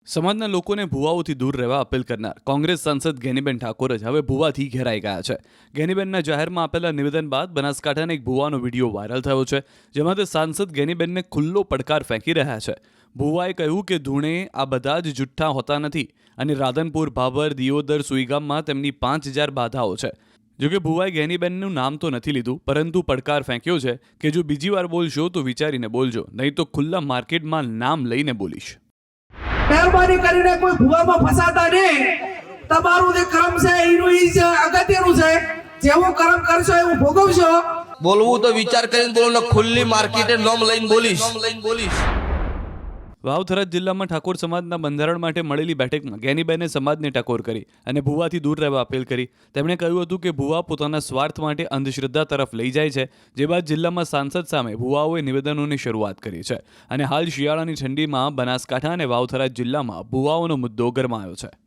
સમાજના લોકોને ભુવાઓથી દૂર રહેવા અપીલ કરનાર કોંગ્રેસ સાંસદ ગેનીબેન ઠાકોર જ હવે ભુવાથી ઘેરાઈ ગયા છે. ગેનીબેનના જાહેરમાં આપેલા નિવેદન બાદ બનાસકાંઠાના એક ભુવાનો વિડીયો વાયરલ થયો છે, જેમાં તે સાંસદ ગેનીબેનને ખુલ્લો પડકાર ફેંકી રહ્યા છે. ભુવાએ કહ્યું કે ધૂણે આ બધા જ જુઠ્ઠા હોતા નથી અને રાધનપુર, ભાભર, દિયોદર, સુઈગામમાં તેમની 5000 બાધાઓ છે. જોકે ભુવાએ ગેનીબેનનું નામ તો નથી લીધું, પરંતુ પડકાર ફેંક્યો છે કે જો બીજી વાર બોલશો તો વિચારીને બોલજો, નહીં તો ખુલ્લા માર્કેટમાં નામ લઈને બોલીશ. મહેરબાની કરીને કોઈ ભુવામાં ફસાતા નહીં. તમારું જે કર્મ છે એનું ઈ જ અગત્યનું છે. જેવું કર્મ કરશો એવું ભોગવશો. બોલવું તો વિચાર કરીને બોલો ને, ખુલ્લી માર્કેટે નોમ લઈને બોલીશ. વાવ-થરાદ જિલ્લામાં ઠાકોર સમાજના બંધારણ માટે મળેલી બેઠકમાં ગેનીબેને સમાજને ટકોર કરી અને ભુવાથી દૂર રહેવા અપીલ કરી. તેમણે કહ્યું હતું કે ભુવા પોતાના સ્વાર્થ માટે અંધશ્રદ્ધા તરફ લઈ જાય છે, જે બાદ જિલ્લામાં સાંસદ સામે ભુવાઓએ નિવેદનોની શરૂઆત કરી છે અને હાલ શિયાળાની ઠંડીમાં બનાસકાંઠા અને વાવ-થરાદ જિલ્લામાં ભુવાઓનો મુદ્દો ગરમાયો છે.